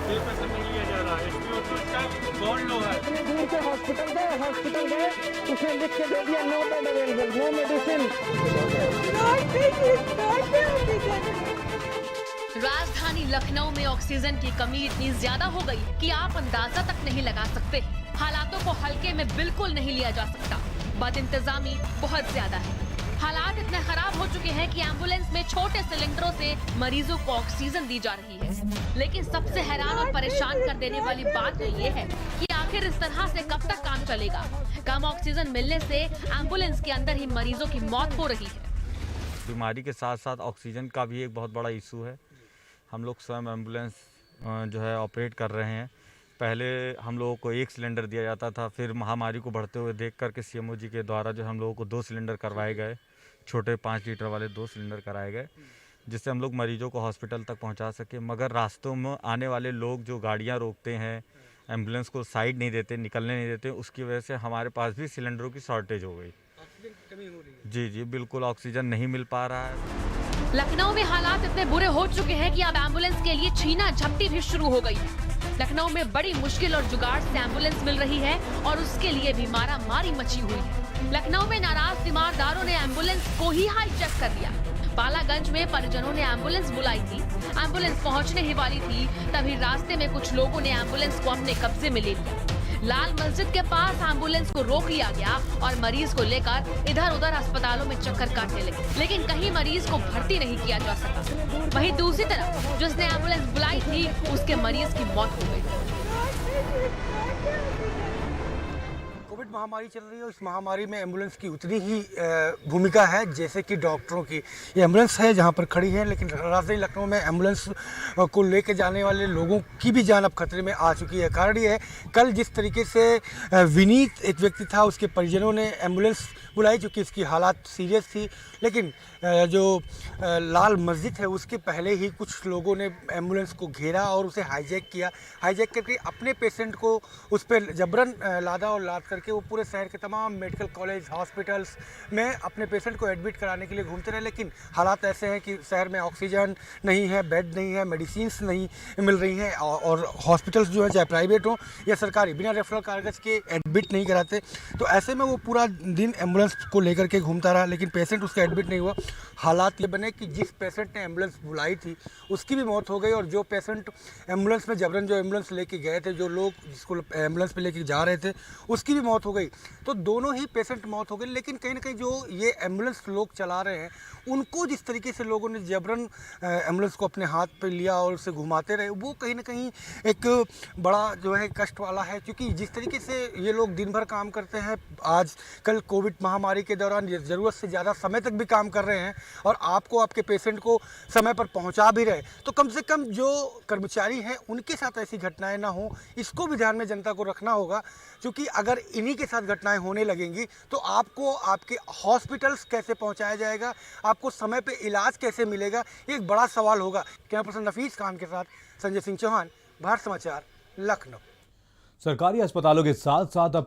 दिल पे नहीं लिया जा रहा है। एसपीओ का कौन लोग है? इतनी दूर से हॉस्पिटल गए, उसने लिख के दे दिया no bed available, no medicine. राजधानी लखनऊ में ऑक्सीजन की कमी इतनी ज्यादा हो गई कि आप अंदाजा तक नहीं लगा सकते। हालातों को हल्के में बिल्कुल नहीं लिया जा सकता। बदइंतजामी बहुत ज्यादा है। हालात इतने खराब हो चुके हैं कि एम्बुलेंस में छोटे सिलेंडरों से मरीजों को ऑक्सीजन दी जा रही है। लेकिन सबसे हैरान और परेशान कर देने वाली बात तो ये है कि आखिर इस तरह से कब तक काम चलेगा। कम ऑक्सीजन मिलने से एम्बुलेंस के अंदर ही मरीजों की मौत हो रही है। बीमारी के साथ साथ ऑक्सीजन का भी एक बहुत बड़ा इशू है। हम लोग स्वयं एम्बुलेंस जो है ऑपरेट कर रहे हैं। पहले हम लोगों को 1 सिलेंडर दिया जाता था, फिर महामारी को बढ़ते हुए देख करके सीएमओ जी के द्वारा जो हम लोगों को 2 सिलेंडर करवाए गए, छोटे 5 लीटर वाले 2 सिलेंडर कराए गए, जिससे हम लोग मरीजों को हॉस्पिटल तक पहुंचा सके। मगर रास्तों में आने वाले लोग जो गाड़ियां रोकते हैं, एम्बुलेंस को साइड नहीं देते, निकलने नहीं देते, उसकी वजह से हमारे पास भी सिलेंडरों की शॉर्टेज हो गई। जी बिल्कुल, ऑक्सीजन नहीं मिल पा रहा है। लखनऊ में हालात इतने बुरे हो चुके हैं कि अब एम्बुलेंस के लिए छीना झपटी भी शुरू हो गई है। लखनऊ में बड़ी मुश्किल और जुगाड़ से एम्बुलेंस मिल रही है और उसके लिए भी मारामारी मची हुई है। लखनऊ में नाराज तीमारदारों ने एम्बुलेंस को ही हाईजैक कर दिया। बालागंज में परिजनों ने एम्बुलेंस बुलाई थी। एम्बुलेंस पहुंचने ही वाली थी, तभी रास्ते में कुछ लोगों ने एम्बुलेंस को अपने कब्जे में ले लिया। लाल मस्जिद के पास एम्बुलेंस को रोक लिया गया और मरीज को लेकर इधर उधर अस्पतालों में चक्कर काटने लगे, लेकिन कहीं मरीज को भर्ती नहीं किया जा सका। वहीं दूसरी तरफ जिसने एम्बुलेंस बुलाई थी, उसके मरीज की मौत हो गई। कोविड महामारी चल रही है और इस महामारी में एम्बुलेंस की उतनी ही भूमिका है जैसे कि डॉक्टरों की। ये एम्बुलेंस है जहां पर खड़ी है, लेकिन राजधानी लखनऊ में एम्बुलेंस को लेकर जाने वाले लोगों की भी जान अब खतरे में आ चुकी है। कारण ये है, कल जिस तरीके से विनीत एक व्यक्ति था, उसके परिजनों ने एम्बुलेंस बुलाई क्योंकि इसकी हालात सीरियस थी, लेकिन जो लाल मस्जिद है उसके पहले ही कुछ लोगों ने एम्बुलेंस को घेरा और उसे हाईजैक किया। हाईजैक करके अपने पेशेंट को उस पर जबरन लादा और लाद करके वो पूरे शहर के तमाम मेडिकल कॉलेज, हॉस्पिटल्स में अपने पेशेंट को एडमिट कराने के लिए घूमते रहे। लेकिन हालात ऐसे हैं कि शहर में ऑक्सीजन नहीं है, बेड नहीं है, मेडिसिन्स नहीं मिल रही हैं और हॉस्पिटल्स जो है चाहे प्राइवेट हो या सरकारी, बिना रेफरल कागज़ के एडमिट नहीं कराते। तो ऐसे में वो पूरा दिन एम्बुलेंस को लेकर के घूमता रहा, लेकिन पेशेंट उसका एडमिट नहीं हुआ। हालात ये बने कि जिस पेशेंट ने एम्बुलेंस बुलाई थी उसकी भी मौत हो गई और जो पेशेंट एम्बुलेंस में जबरन जो एम्बुलेंस लेके गए थे, जो लोग जिसको एम्बुलेंस पे लेके जा रहे थे, उसकी भी मौत हो गई। तो दोनों ही पेशेंट मौत हो गई। लेकिन कहीं ना कहीं जो ये एम्बुलेंस लोग चला रहे हैं, उनको जिस तरीके से लोगों ने जबरन एम्बुलेंस को अपने हाथ पे लिया और उसे घुमाते रहे, वो कहीं ना कहीं एक बड़ा जो है कष्ट वाला है। क्योंकि जिस तरीके से ये लोग दिन भर काम करते हैं, आज कल कोविड महामारी के दौरान ये ज़रूरत से ज़्यादा समय तक भी काम कर रहे हैं और आपको आपके पेशेंट को समय पर पहुंचा भी रहे, तो कम से कम जो कर्मचारी हैं उनके साथ ऐसी घटनाएं ना हो, इसको भी ध्यान में जनता को रखना होगा। क्योंकि अगर इन्हीं के साथ घटनाएं होने लगेंगी तो आपको आपके हॉस्पिटल्स कैसे पहुंचाया जाएगा, आपको समय पे इलाज कैसे मिलेगा, ये एक बड़ा सवाल होगा। कैमरा पर्सन नफीस खान के साथ संजय सिंह चौहान, भारत समाचार, लखनऊ। सरकारी अस्पतालों के साथ साथ अब